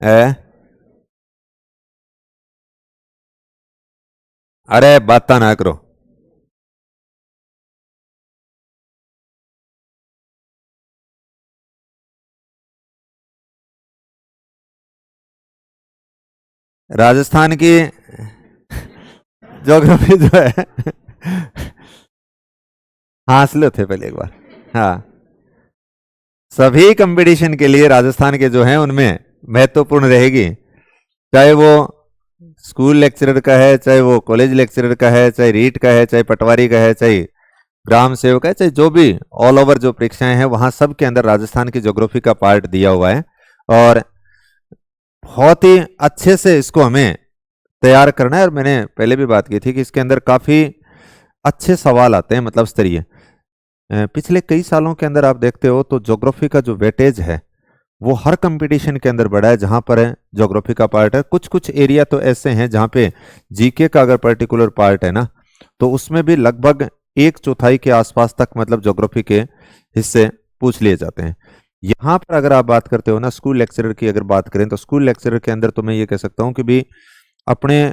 है। अरे बात ना करो। राजस्थान की ज्योग्राफी जो है हासिल थे पहले एक बार। हाँ, सभी कंपटीशन के लिए राजस्थान के जो हैं उनमें महत्वपूर्ण रहेगी, चाहे वो स्कूल लेक्चरर का है, चाहे वो कॉलेज लेक्चरर का है, चाहे रीट का है, चाहे पटवारी का है, चाहे ग्राम सेवक है, चाहे जो भी ऑल ओवर जो परीक्षाएं हैं वहां सब के अंदर राजस्थान की ज्योग्राफी का पार्ट दिया हुआ है। और बहुत ही अच्छे से इसको हमें तैयार करना है। और मैंने पहले भी बात की थी कि इसके अंदर काफी अच्छे सवाल आते हैं, मतलब स्तरीय। पिछले कई सालों के अंदर आप देखते हो तो ज्योग्राफी का जो वेटेज है वो हर कंपटीशन के अंदर बढ़ा है, जहां पर है ज्योग्राफी का पार्ट है। कुछ कुछ एरिया तो ऐसे हैं जहां पे जीके का अगर पर्टिकुलर पार्ट है ना, तो उसमें भी लगभग एक चौथाई के आसपास तक मतलब ज्योग्राफी के हिस्से पूछ लिए जाते हैं। यहां पर अगर आप बात करते हो ना स्कूल लेक्चरर की अगर बात करें, तो स्कूल लेक्चरर के अंदर तो मैं ये कह सकता हूं कि भी अपने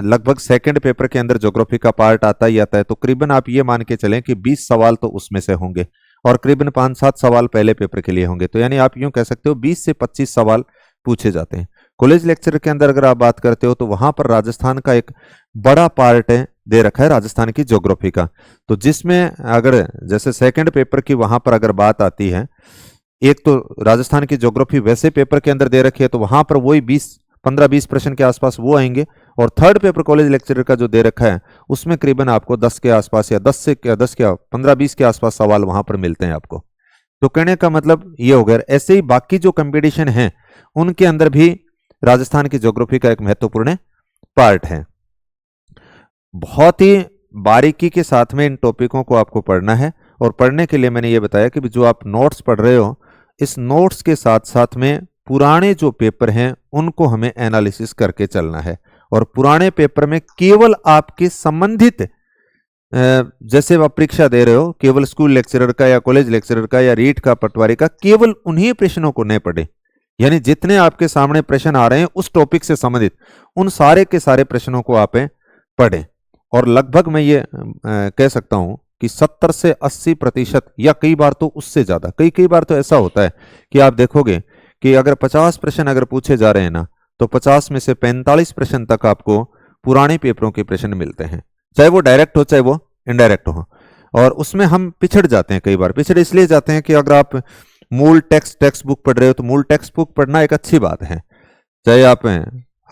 लगभग सेकंड पेपर के अंदर ज्योग्राफी का पार्ट आता ही आता है। तो करीबन आप ये मान के चलें कि 20 सवाल तो उसमें से होंगे, और करीबन 5-7 सवाल पहले पेपर के लिए होंगे। तो यानी आप यूं कह सकते हो 20 से 25 सवाल पूछे जाते हैं। कॉलेज लेक्चर के अंदर अगर आप बात करते हो तो वहां पर राजस्थान का एक बड़ा पार्ट है दे रखा है राजस्थान की ज्योग्राफी का। तो जिसमें अगर जैसे सेकंड पेपर की वहां पर अगर बात आती है, एक तो राजस्थान की ज्योग्राफी वैसे पेपर के अंदर दे रखी है, तो वहां पर वही 15-20 प्रश्न के आसपास वो आएंगे। और थर्ड पेपर कॉलेज लेक्चरर का जो दे रखा है उसमें करीबन आपको 10 के आसपास या 10 क्या 15-20 के आसपास सवाल वहां पर मिलते हैं आपको। तो कहने का मतलब ये हो गया। ऐसे ही बाकी जो कंपटीशन है उनके अंदर भी राजस्थान की ज्योग्राफी का एक महत्वपूर्ण पार्ट है। बहुत ही बारीकी के साथ में इन टॉपिकों को आपको पढ़ना है। और पढ़ने के लिए मैंने ये बताया कि जो आप नोट्स पढ़ रहे हो, इस नोट्स के साथ साथ में पुराने जो पेपर हैं उनको हमें एनालिसिस करके चलना है। और पुराने पेपर में केवल आपके संबंधित जैसे आप परीक्षा दे रहे हो, केवल स्कूल लेक्चरर का या कॉलेज लेक्चरर का या रीट का पटवारी का, केवल उन्हीं प्रश्नों को नहीं पढ़े। यानी जितने आपके सामने प्रश्न आ रहे हैं उस टॉपिक से संबंधित उन सारे के सारे प्रश्नों को आप पढ़ें। और लगभग मैं ये कह सकता हूं कि 70 से 80% या कई बार तो उससे ज्यादा, कई कई बार तो ऐसा होता है कि आप देखोगे कि अगर 50 प्रश्न अगर पूछे जा रहे हैं ना, तो 50 में से 45 प्रश्न तक आपको पुराने पेपरों के प्रश्न मिलते हैं, चाहे वो डायरेक्ट हो चाहे वो इनडायरेक्ट हो। और उसमें हम पिछड़ जाते हैं, कई बार पिछड़ इसलिए जाते हैं कि अगर आप मूल टेक्स्ट बुक पढ़ रहे हो तो मूल टेक्स्ट बुक पढ़ना एक अच्छी बात है, चाहे आप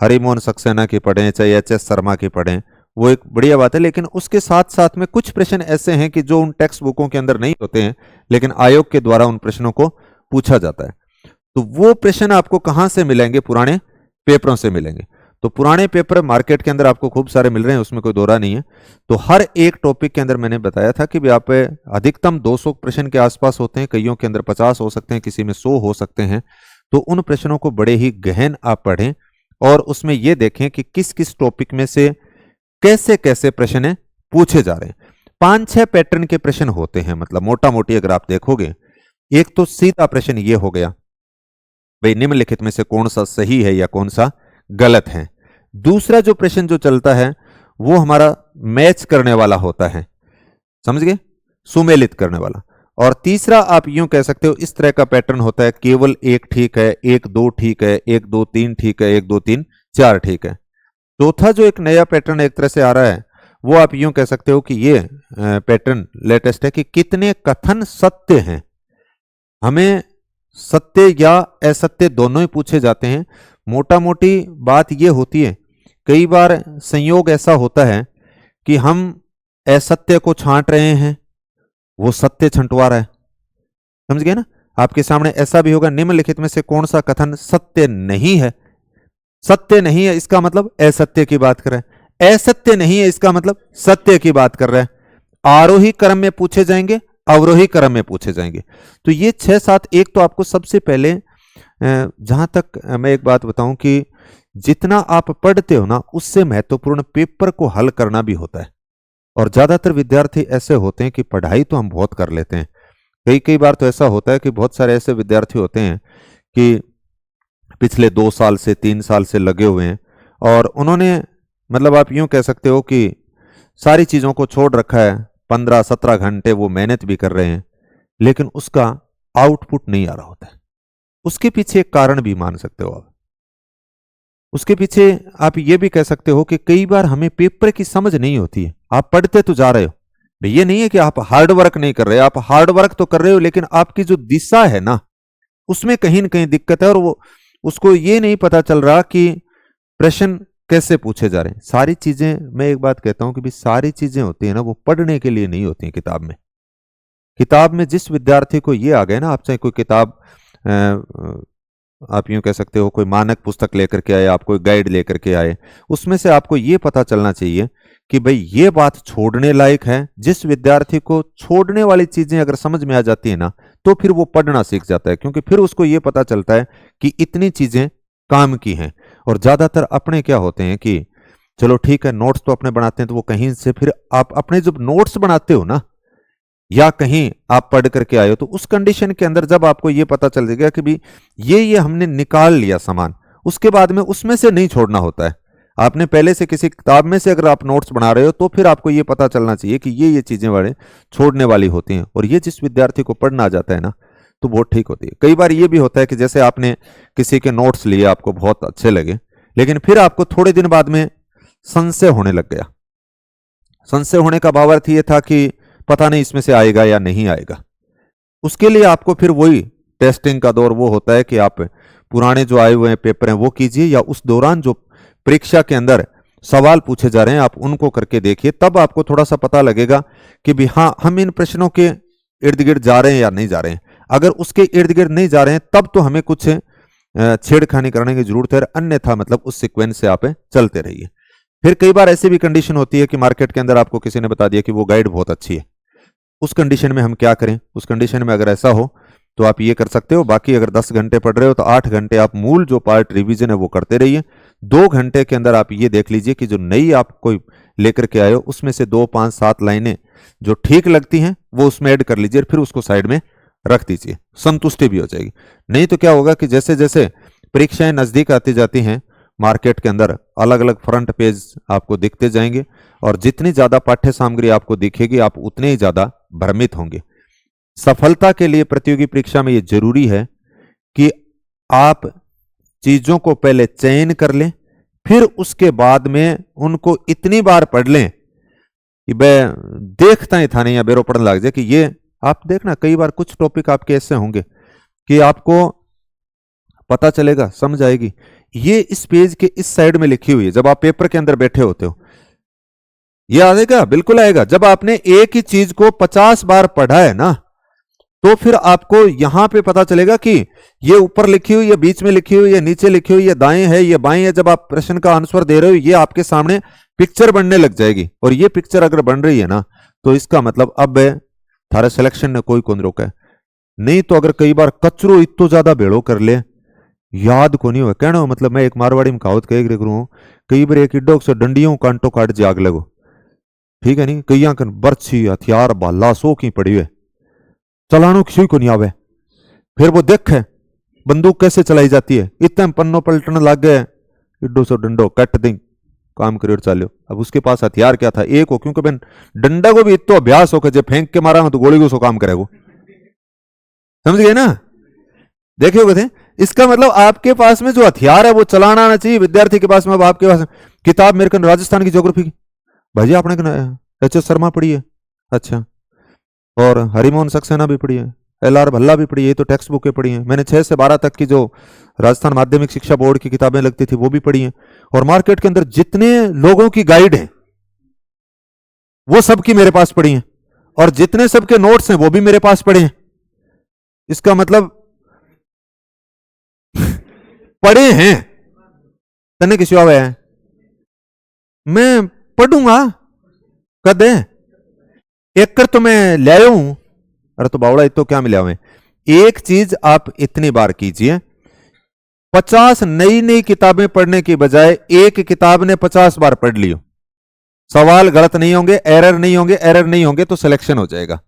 हरिमोहन सक्सेना की पढ़ें चाहे एच.एस. शर्मा की पढ़ें, वो एक बढ़िया बात है। लेकिन उसके साथ साथ में कुछ प्रश्न ऐसे हैं कि जो उन टेक्स्ट बुकों के अंदर नहीं होते हैं, लेकिन आयोग के द्वारा उन प्रश्नों को पूछा जाता है। तो वो प्रश्न आपको कहां से मिलेंगे? पुराने पेपरों से मिलेंगे। तो पुराने पेपर मार्केट के अंदर आपको खूब सारे मिल रहे हैं, उसमें कोई दो राय नहीं है। तो हर एक टॉपिक के अंदर मैंने बताया था कि आप अधिकतम 200 प्रश्न के आसपास होते हैं, कईयों के अंदर 50 हो सकते हैं, किसी में 100 हो सकते हैं। तो उन प्रश्नों को बड़े ही गहन आप पढ़ें और उसमें यह देखें कि किस किस टॉपिक में से कैसे कैसे प्रश्न पूछे जा रहे हैं। 5-6 पैटर्न के प्रश्न होते हैं, मतलब मोटा मोटी अगर आप देखोगे। एक तो सीधा प्रश्न ये हो गया भाई निम्नलिखित में से कौन सा सही है या कौन सा गलत है। दूसरा जो प्रश्न जो चलता है वो हमारा मैच करने वाला होता है, समझ गए, सुमेलित करने वाला। और तीसरा आप यूं कह सकते हो इस तरह का पैटर्न होता है, केवल एक ठीक है, एक दो ठीक है, एक दो तीन ठीक है, एक दो तीन चार ठीक है। चौथा जो एक नया पैटर्न एक तरह से आ रहा है वो आप यूं कह सकते हो कि ये पैटर्न लेटेस्ट है कि कितने कथन सत्य हैं। हमें सत्य या असत्य दोनों ही पूछे जाते हैं। मोटा मोटी बात यह होती है, कई बार संयोग ऐसा होता है कि हम असत्य को छांट रहे हैं, वो सत्य छंटवा रहा है, समझ गए ना। आपके सामने ऐसा भी होगा, निम्नलिखित में से कौन सा कथन सत्य नहीं है। सत्य नहीं है इसका मतलब असत्य की बात कर रहा है, असत्य नहीं है इसका मतलब सत्य की बात कर रहा है। आरोही क्रम में पूछे जाएंगे, अवरोही क्रम में पूछे जाएंगे। तो ये 6-7, एक तो आपको सबसे पहले जहां तक मैं एक बात बताऊं कि जितना आप पढ़ते हो ना उससे महत्वपूर्ण पेपर को हल करना भी होता है। और ज्यादातर विद्यार्थी ऐसे होते हैं कि पढ़ाई तो हम बहुत कर लेते हैं, कई कई बार तो ऐसा होता है कि बहुत सारे ऐसे विद्यार्थी होते हैं कि पिछले 2 साल से 3 साल से लगे हुए हैं, और उन्होंने मतलब आप यूं कह सकते हो कि सारी चीज़ों को छोड़ रखा है, 15-17 घंटे वो मेहनत भी कर रहे हैं, लेकिन उसका आउटपुट नहीं आ रहा होता है। उसके पीछे एक कारण भी मान सकते हो आप। उसके पीछे आप ये भी कह सकते हो कि कई बार हमें पेपर की समझ नहीं होती है। आप पढ़ते तो जा रहे हो, ये नहीं है कि आप हार्ड वर्क नहीं कर रहे, आप हार्ड वर्क तो कर रहे हो, लेकिन आपकी जो दिशा है ना, उसमें कहीं ना कहीं दिक्कत है, और वो उसको ये नहीं पता चल रहा कि प्रश्न कैसे पूछे जा रहे हैं। सारी चीजें, मैं एक बात कहता हूं कि भी सारी चीजें होती है ना, वो पढ़ने के लिए नहीं होती हैं। किताब में जिस विद्यार्थी को ये आ गए ना, आप चाहे कोई किताब आप यूं कह सकते हो कोई मानक पुस्तक लेकर के आए, आप कोई गाइड लेकर के आए, उसमें से आपको ये पता चलना चाहिए कि भाई ये बात छोड़ने लायक है। जिस विद्यार्थी को छोड़ने वाली चीजें अगर समझ में आ जाती है ना, तो फिर वो पढ़ना सीख जाता है, क्योंकि फिर उसको ये पता चलता है कि इतनी चीजें काम की हैं। और ज्यादातर अपने क्या होते हैं कि चलो ठीक है, नोट्स तो अपने बनाते हैं, तो वो कहीं से फिर आप अपने जब नोट्स बनाते हो ना, या कहीं आप पढ़ करके आए हो, तो उस कंडीशन के अंदर जब आपको ये पता चल जाएगा कि भी ये हमने निकाल लिया सामान, उसके बाद में उसमें से नहीं छोड़ना होता है। आपने पहले से किसी किताब में से अगर आप नोट्स बना रहे हो, तो फिर आपको ये पता चलना चाहिए कि ये चीजें बड़े छोड़ने वाली होती हैं। और ये जिस विद्यार्थी को पढ़ना आ जाता है ना, तो बहुत ठीक होती है। कई बार ये भी होता है कि जैसे आपने किसी के नोट्स लिए, आपको बहुत अच्छे लगे, लेकिन फिर आपको थोड़े दिन बाद में संशय होने लग गया। संशय होने का भाव अर्थ ये था कि पता नहीं इसमें से आएगा या नहीं आएगा। उसके लिए आपको फिर वही टेस्टिंग का दौर वो होता है कि आप पुराने जो आए हुए हैं पेपर हैं वो कीजिए, या उस दौरान जो परीक्षा के अंदर सवाल पूछे जा रहे हैं आप उनको करके देखिए। तब आपको थोड़ा सा पता लगेगा कि भी हाँ, हम इन प्रश्नों के इर्द गिर्द जा रहे हैं या नहीं जा रहे हैं। अगर उसके इर्द गिर्द नहीं जा रहे हैं, तब तो हमें कुछ छेड़खानी करने की जरूरत है, अन्यथा मतलब उस सीक्वेंस से आप चलते रहिए। फिर कई बार ऐसी भी कंडीशन होती है कि मार्केट के अंदर आपको किसी ने बता दिया कि वो गाइड बहुत अच्छी है। उस कंडीशन में हम क्या करें? उस कंडीशन में अगर ऐसा हो तो आप ये कर सकते हो, बाकी अगर 10 घंटे पढ़ रहे हो तो 8 घंटे आप मूल जो पार्ट रिवीजन है वो करते रहिए। 2 घंटे के अंदर आप ये देख लीजिए कि जो नई आप कोई लेकर के आए हो, उसमें से 2, 5, 7 लाइनें जो ठीक लगती हैं वो उसमें ऐड कर लीजिए, फिर उसको साइड में रख दीजिए, संतुष्टि भी हो जाएगी। नहीं तो क्या होगा कि जैसे जैसे परीक्षाएं नजदीक आती जाती हैं, मार्केट के अंदर अलग अलग फ्रंट पेज आपको दिखते जाएंगे, और जितनी ज्यादा पाठ्य सामग्री आपको दिखेगी आप उतने ही ज्यादा भ्रमित होंगे। सफलता के लिए प्रतियोगी परीक्षा में यह जरूरी है कि आप चीजों को पहले चयन कर लें, फिर उसके बाद में उनको इतनी बार पढ़ लें कि मैं देखता ही था नहीं या बेरो पढ़ने लग जाए। कि ये आप देखना, कई बार कुछ टॉपिक आपके ऐसे होंगे कि आपको पता चलेगा, समझ आएगी, ये इस पेज के इस साइड में लिखी हुई है। जब आप पेपर के अंदर बैठे होते हो ये आएगा, बिल्कुल आएगा। जब आपने एक ही चीज को 50 बार पढ़ा है ना, तो फिर आपको यहां पे पता चलेगा कि ये ऊपर लिखी हुई, ये बीच में लिखी हुई, ये नीचे लिखी हुई, ये दाएं है, ये बाएं है। जब आप प्रश्न का आंसर दे रहे हो, ये आपके सामने पिक्चर बनने लग जाएगी। और ये पिक्चर अगर बन रही है ना, तो इसका मतलब अब थारा सिलेक्शन ने कोई कौन रोका है। नहीं तो अगर कई बार कचरो इतो ज्यादा भेड़ो कर ले, याद को नहीं हो कहना हो। मतलब मैं एक मारवाड़ी में कहावत कह करूं, कई बार एक इड्डो से डंडियों कांटो काट जे आग लगो, ठीक है नहीं, कई बर्छी हथियार भाला सो की पड़ी है, चलानो किसी को नहीं आवे। फिर वो देखे बंदूक कैसे चलाई जाती है, इतने पन्नो पलटने लग गए, इड्डो से डंडो कट दी, काम करियो चालो। अब उसके पास हथियार क्या था? एक हो, क्योंकि बहन डंडा को भी इतो अभ्यास हो जो फेंक के मारा तो गोली को सो काम करेगा, समझ गए ना? देखे हो थे। इसका मतलब आपके पास में जो हथियार है वो चलाना आना चाहिए विद्यार्थी के पास में। अब आपके पास किताब मेरे को राजस्थान की ज्योग्राफी की भाई आपने एच.एस. शर्मा पढ़ी है, अच्छा, और हरिमोहन सक्सेना भी पढ़ी है, एल.आर. भल्ला भी पढ़ी है, तो टेक्स्ट बुकें पढ़ी हैं मैंने। 6 से 12 तक की जो राजस्थान माध्यमिक शिक्षा बोर्ड की किताबें लगती थी वो भी पढ़ी हैं। और मार्केट के अंदर जितने लोगों की गाइड हैं वो सबकी मेरे पास पढ़ी हैं, और जितने सबके नोट्स हैं वो भी मेरे पास पढ़े हैं। इसका मतलब पढ़े हैं, तने किसी आवे है, मैं पढ़ूंगा कदे एक कर तो मैं ले आऊं। अरे तो बावड़ा तो क्या मिला हुए। एक चीज आप इतनी बार कीजिए, 50 नई नई किताबें पढ़ने की बजाय एक किताब ने 50 बार पढ़ लियो, सवाल गलत नहीं होंगे, एरर नहीं होंगे, एरर नहीं होंगे तो सिलेक्शन हो जाएगा।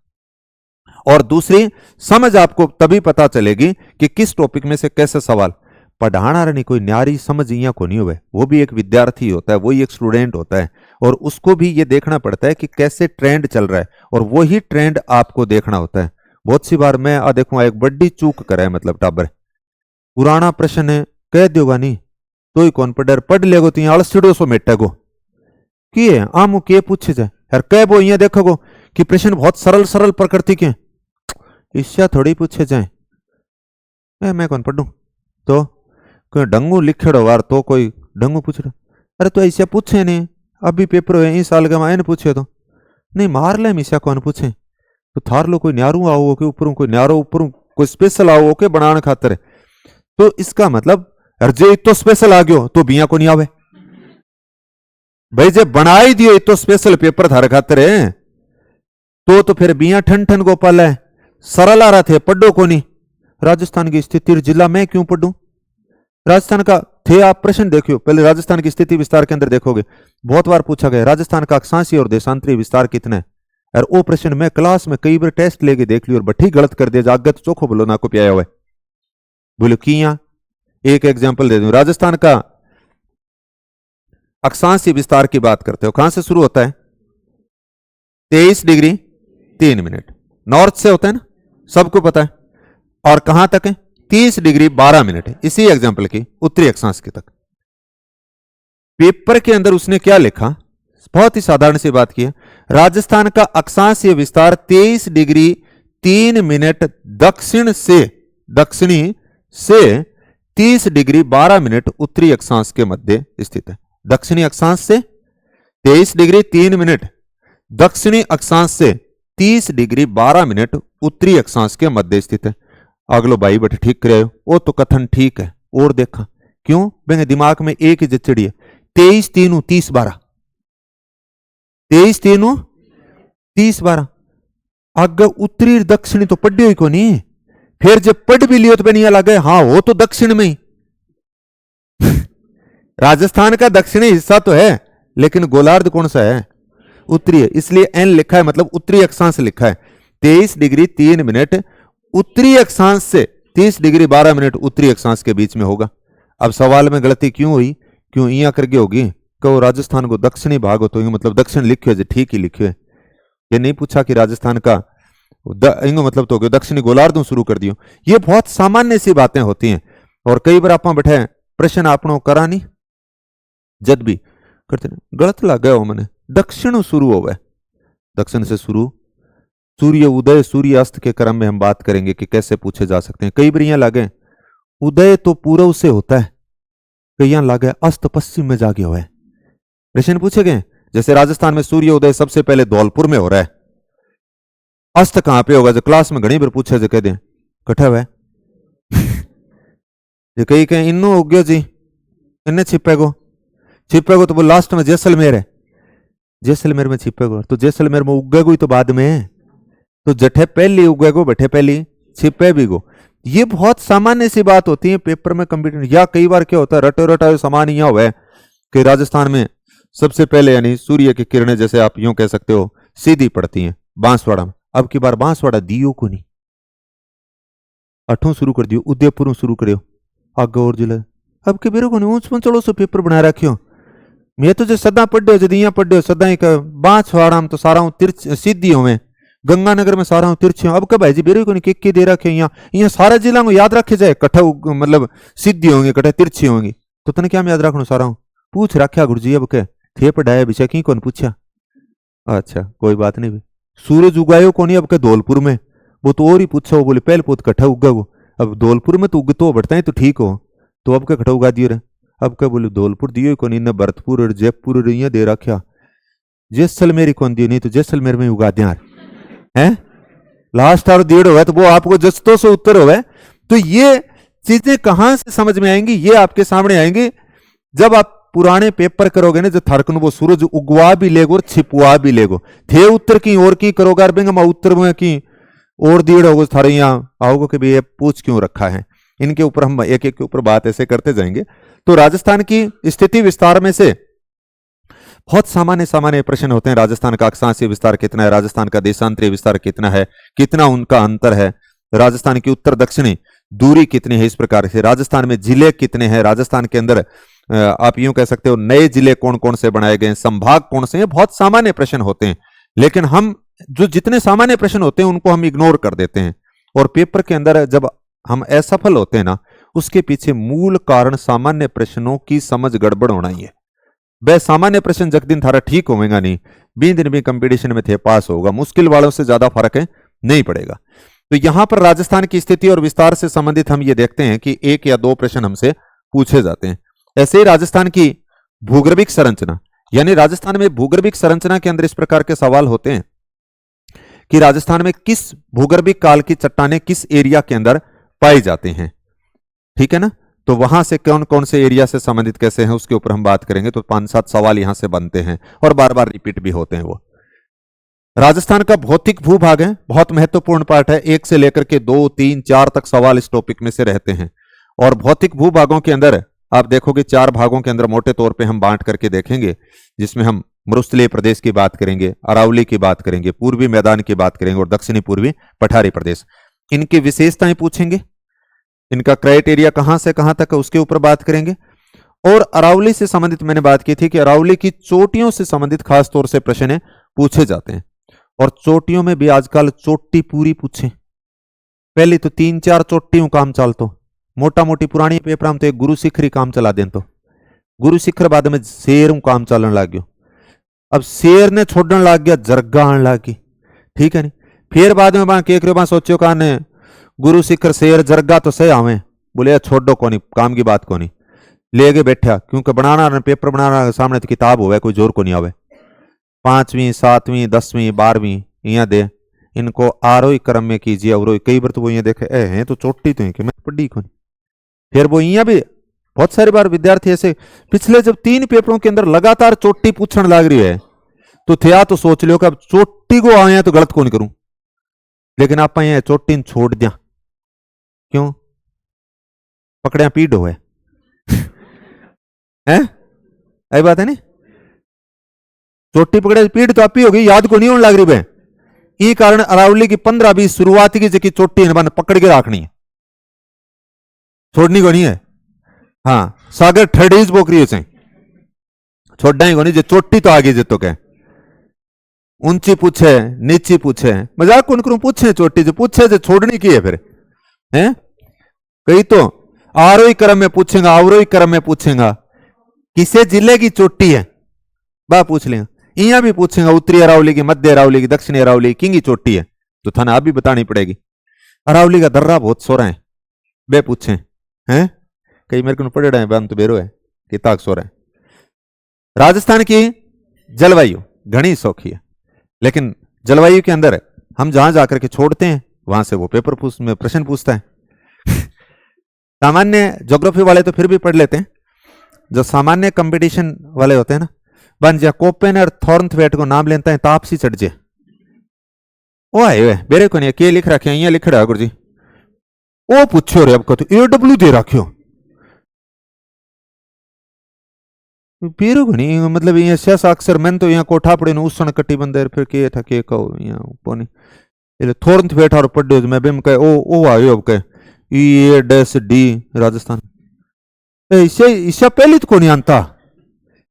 और दूसरी समझ आपको तभी पता चलेगी कि किस टॉपिक में से कैसे सवाल। पढ़ाना रही कोई न्यारी समझ इया को नहीं हुए, वो भी एक विद्यार्थी होता है, वही एक स्टूडेंट होता है, और उसको भी ये देखना पड़ता है कि कैसे ट्रेंड चल रहा है, और वही ट्रेंड आपको देखना होता है। बहुत सी बार मैं देखूंगा एक बड़ी चूक करे है, मतलब टाबर पुराना प्रश्न है कह दोगा नहीं तो ही कौन पढ़ पढ़ लेगो तो आलसीडो सो मेटेगो कि आमू के पूछे जाए यार कह वो इं देखोगो कि प्रश्न बहुत सरल सरल प्रकृति के, इससे थोड़ी पूछे जाए मैं कौन पढ़ू तो कोई डंगू लिखेड़ो वार तो कोई डंगू पूछ रहा, अरे तो ऐसे पूछे नहीं अभी पेपर हुए इस साल का मैंने पूछे तो नहीं मार ले मिसा कौन पूछे तो थार लो कोई न्यारू आओ के ऊपर कोई न्यारो ऊपर कोई स्पेशल आओ के बनाने खातर, तो इसका मतलब अर्जे तो स्पेशल आ गयो तो बिया को नहीं आवे भाई जब बना ही दियो तो स्पेशल पेपर थारे खातर है तो फिर बिया ठन ठन गोपाल है सरल आ रहा थे पढ़ो को नहीं। राजस्थान की स्थिति जिला में क्यों पढ़ू, राजस्थान का थे आप प्रश्न देखियो पहले राजस्थान की स्थिति विस्तार के अंदर देखोगे बहुत बार पूछा गया राजस्थान का अक्षांशीय और देशांतरीय विस्तार कितना है, और वो प्रश्न मैं क्लास में कई बार टेस्ट लेके देख लियो और बठी गलत कर दिया जागत चोखो बोलो ना को पिया हुआ है बोलो किया। एक एग्जांपल दे दूं, राजस्थान का अक्षांशीय विस्तार की बात करते हो कहां से शुरू होता है 23 डिग्री 3 मिनट नॉर्थ से होता है ना सबको पता है, और कहां तक है 30 डिग्री 12 मिनट है, इसी एग्जांपल की उत्तरी अक्षांश के तक। पेपर के अंदर उसने क्या लिखा बहुत ही साधारण सी बात की है, राजस्थान का अक्षांशीय विस्तार 23 डिग्री 3 मिनट दक्षिणी से 30 डिग्री 12 मिनट उत्तरी अक्षांश के मध्य स्थित है। दक्षिणी अक्षांश से 23 डिग्री 3 मिनट दक्षिणी अक्षांश से 30 डिग्री 12 मिनट उत्तरी अक्षांश के मध्य स्थित है। अगलो भाई बट ठीक करे वो तो कथन ठीक है और देखा क्यों मेरे दिमाग में एक ही जचड़ी है 23 3 30 12 23 3 30 12 आगे उत्तरी दक्षिणी तो पढ़ियो ही को नहीं, फिर जब पढ़ भी लियो तो बनिया लगे हाँ वो तो दक्षिण में ही राजस्थान का दक्षिणी हिस्सा तो है लेकिन गोलार्ध कौन सा है उत्तरी है, इसलिए एन लिखा है मतलब उत्तरी अक्षांश लिखा है 23 डिग्री 3 मिनट उत्तरी अक्षांश से 30 डिग्री 12 मिनट उत्तरी अक्षांश के बीच में होगा। अब सवाल में गलती क्यों हुई, क्यों इया करके होगी कहो राजस्थान को दक्षिणी भाग हो तो मतलब दक्षिण लिखियो है ठीक ही लिखियो है, ये नहीं पूछा कि राजस्थान का इंगो मतलब तो दक्षिणी गोलार्ध शुरू कर दियो। ये बहुत सामान्य सी बातें होती हैं और कई बार आप बैठे प्रश्न आपनो करा नहीं जद भी करते गलत लग गया हो मैंने दक्षिण शुरू हो गए, दक्षिण से शुरू सूर्य उदय सूर्य अस्त के क्रम में हम बात करेंगे कि कैसे पूछे जा सकते हैं। कई बार यहां लागे उदय तो पूर्व से होता है, कई यहां लागे अस्त पश्चिम में जागे हुआ है। प्रश्न पूछे गए जैसे राजस्थान में सूर्य उदय सबसे पहले धौलपुर में हो रहा है, अस्त कहां पे होगा जो क्लास में घनी बार पूछे जो कह दें कठा हुआ कई कहें इन्नो हो गयो जी इन्ने छिपेगो तो वो लास्ट में जैसलमेर है, जैसलमेर में छिपेगो तो जैसलमेर में उगेगो ही तो बाद में, तो जठे पहली उगेगो बैठे पहली छिपे भी गो। ये बहुत सामान्य सी बात होती है पेपर में कंप्यूटर, या कई बार क्या होता है रटो रटा समान यह हुआ है कि राजस्थान में सबसे पहले यानी सूर्य की किरणें जैसे आप यूं कह सकते हो सीधी पड़ती हैं बांसवाड़ा में, अब की बार बांसवाड़ा दियो को नहीं अठों शुरू कर दियो उदयपुर शुरू करियो आगे और जिले अब के बेरो को नहीं ऊंच चलो सो पेपर बना रखियो। मैं तो जो सदा पढ़ो जदिया पढ़ो सदा ही बांसवाड़ा में तो सारा तिरछ सीधी हुए गंगानगर में सारा तिरछे, अब कब भाई जी बेरो को नहीं के दे रखे यहाँ सारा जिला को याद रखे जाए कट्ठा मतलब सीधी होंगे कट्ठा तिरछी होंगी तो तने क्या याद रखना सारा पूछ रखा गुरुजी अब के थे पढ़ाया विषय की कौन पूछा, अच्छा कोई बात नहीं। सूरज उगायो कौन अब के धौलपुर में वो तो और ही पूछा वो बोले पहले पोत कट्ठा उगा वो, अब धौलपुर में तो उग तो बढ़ता है तो ठीक हो तो अब क्या कट्ठा उगा दियो रे, अब क्या बोले धौलपुर दियो कौन इन्हें भरतपुर और जयपुर और दे रखा जैसलमेर कौन दियो नहीं तो जैसलमेर में उगा दिया है लास्ट और डेढ़ हो तो वो आपको जस्तो से उत्तर हो तो ये चीजें कहां से समझ में आएंगी, ये आपके सामने आएंगी जब आप पुराने पेपर करोगे ना जो थरकन वो सूरज उगवा भी लेगो और छिपवा भी लेगो थे उत्तर की और की करोगे बेंगम उत्तर में की और दीड़ होगो थारे यहाँ आओगे कि भाई ये पूछ क्यों रखा है, इनके ऊपर हम एक एक के ऊपर बात ऐसे करते जाएंगे। तो राजस्थान की स्थिति विस्तार में से बहुत सामान्य सामान्य प्रश्न होते हैं, राजस्थान का अक्षांशीय विस्तार कितना है, राजस्थान का देशांतरीय विस्तार कितना है, कितना उनका अंतर है, राजस्थान की उत्तर दक्षिणी दूरी कितनी है, इस प्रकार से राजस्थान में जिले कितने हैं, राजस्थान के अंदर आप यूं कह सकते हो नए जिले कौन कौन से बनाए गए हैं, संभाग कौन से हैं, बहुत सामान्य प्रश्न होते हैं। लेकिन हम जो जितने सामान्य प्रश्न होते हैं उनको हम इग्नोर कर देते हैं, और पेपर के अंदर जब हम असफल होते हैं ना, उसके पीछे मूल कारण सामान्य प्रश्नों की समझ गड़बड़ होना ही है। वह सामान्य प्रश्न जग दिन थारा ठीक होगा नहीं, 20 दिन भी कंपटीशन में थे पास होगा, मुश्किल वालों से ज्यादा फर्क है नहीं पड़ेगा। तो यहां पर राजस्थान की स्थिति और विस्तार से संबंधित हम ये देखते हैं कि 1 या 2 प्रश्न हमसे पूछे जाते हैं। ऐसे ही राजस्थान की भूगर्भिक संरचना, यानी राजस्थान में भूगर्भिक संरचना के अंदर इस प्रकार के सवाल होते हैं कि राजस्थान में किस भूगर्भिक काल की चट्टानें किस एरिया के अंदर पाई जाती हैं, ठीक है ना। तो वहां से कौन कौन से एरिया से संबंधित कैसे हैं उसके ऊपर हम बात करेंगे। तो 5-7 सवाल यहां से बनते हैं और बार बार रिपीट भी होते हैं। वो राजस्थान का भौतिक भूभाग है, बहुत महत्वपूर्ण पार्ट है। 1 से लेकर के 2, 3, 4 तक सवाल इस टॉपिक में से रहते हैं। और भौतिक भूभागों के अंदर आप देखोगे 4 भागों के अंदर मोटे तौर पे हम बांट करके देखेंगे, जिसमें हम मरुस्थलीय प्रदेश की बात करेंगे, अरावली की बात करेंगे, पूर्वी मैदान की बात करेंगे और दक्षिणी पूर्वी पठारी प्रदेश। इनकी विशेषताएं पूछेंगे, इनका क्राइटेरिया कहां से कहां तक है उसके ऊपर बात करेंगे। और अरावली से संबंधित मैंने बात की थी कि अरावली की चोटियों से संबंधित खास तौर से प्रश्न पूछे जाते हैं। और चोटियों में भी आजकल चोटी पूरी पूछे, पहले तो 3-4 चोटियों काम चलतो, मोटा मोटी पुरानी पेपर में तो एक गुरु शिखर ही काम चला दें, तो गुरु शिखर बाद में शेर काम चलन लग गयो। अब शेर ने छोड़ने लग गया, जरगा आने लग गई, ठीक है नहीं। फिर बाद में वहां के सोचो काने गुरु शिखर शेर जरगा तो सही आवे, बोले छोड़ो कोनी, काम की बात कोनी, ले के बैठा, क्योंकि बनाना पेपर बनाना सामने तो किताब होवे, कोई जोर को नहीं आवे। 5वीं 7वीं 10वीं 12वीं यहाँ दे, इनको आरोही क्रम में कीजिए अवरोही। कई बार तो वो यहाँ देखे हैं तो चोटी तो है कि मैं पढ़ी कोनी। फिर वो यहाँ भी बहुत सारी बार विद्यार्थी ऐसे पिछले जब 3 पेपरों के अंदर लगातार चोटी पूछने लग रही है, तो थे तो सोच लियो कि अब चोटी को आए तो गलत कौन करूं। लेकिन आप यहाँ चोटी छोड़ दिया, क्यों पकड़िया पीड़ हो है ऐ बात है नहीं, चोटी पकड़े पीड़ तो आप ही होगी, याद को नहीं होने लग रही है। ये कारण अरावली की 15-20 शुरुआत की जगह चोटी पकड़ के रखनी है, छोड़नी को नहीं है। हाँ सागर ठडीज बोकरी से छोड़ना ही को नहीं, जो चोटी तो आगे जितो के ऊंची पूछे नीची पूछे, मजाक कौन करूं, पूछे चोटी जो पूछे जो छोड़नी की है फिर हैं। कई तो आरोही क्रम में पूछेगा, अवरोही क्रम में पूछेगा किसे जिले की चोटी है, बा पूछ लेगा। यहाँ भी पूछेगा उत्तरी अरावली की, मध्य अरावली की, दक्षिणी अरावली की की चोटी है, तो थाना आप भी बतानी पड़ेगी। अरावली का दर्रा बहुत सोरा है, बे पूछे हैं, कई मेरे को पढ़े रहे हैं, तो बेरो है कि ताक सोरा है। राजस्थान की जलवायु घनी सौखी है, लेकिन जलवायु के अंदर हम जहां जाकर के छोड़ते हैं वहां से वो पेपर में प्रश्न पूछता है। सामान्य ज्योग्राफी वाले तो फिर भी पढ़ लेते हैं, जो सामान्य कंपटीशन वाले होते हैं ना, बन जा कोपेन और थॉर्नथवेट को नाम लेता है तापसी चढ़ जे, वो आए हुए बेरे को नहीं के लिख रखे यहाँ लिख रहा गुरु जी, वो पूछो रे अब को तो AW दे रखियो पीरू को नहीं, मतलब ये शेष अक्सर मैंने तो यहाँ कोठा पड़े न उसन कट्टी बंदे फिर के था के कहो यहाँ पोनी એટલે थॉर्नथवेट और पढ़ो मैं बेम कहे ओ आयो अब कहे EAD राजस्थान इससे पहले तो को नहीं आंता,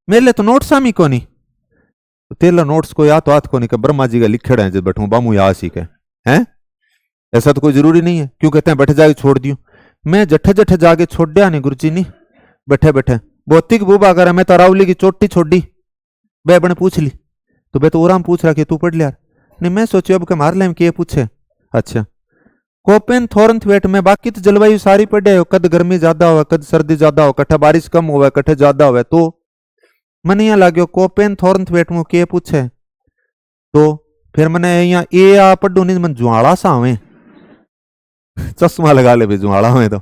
मेरे तो नोट्स आमी को नहीं, तो तेला नोट्स को या तो हाथ को नहीं, ब्रह्मा जी का लिखे हैं जब बैठू बामू या सी के हैं, ऐसा तो कोई जरूरी नहीं है। क्यों कहते हैं बैठे जाके छोड़ दियो, मैं जठे जठे जाके छोड़ दिया नहीं गुरु जी नहीं, बैठे बैठे भौतिक भूभाग अगर मैं तो अरावली की चोटी छोड़ी, बे बने पूछ ली, तो बे तो ओराम पूछ रहा कि तू पढ़ लिया नहीं, मैं सोचो अब के मार ले के पूछे। अच्छा कोपेन थॉर्नथवेट में बाकी तो जलवायु सारी पढ़े हो, कद गर्मी ज्यादा हो कद सर्दी ज्यादा हो, कट्ठे बारिश कम हो कट्ठे ज्यादा हो, तो मैंने यहाँ लागो कोपेन थॉर्नथवेट में के पूछे, तो फिर मैंने यहाँ ए आ पढ़ू नहीं, मन जुआड़ा सा हमें चश्मा लगा ले भाई जुआड़ा हमें, तो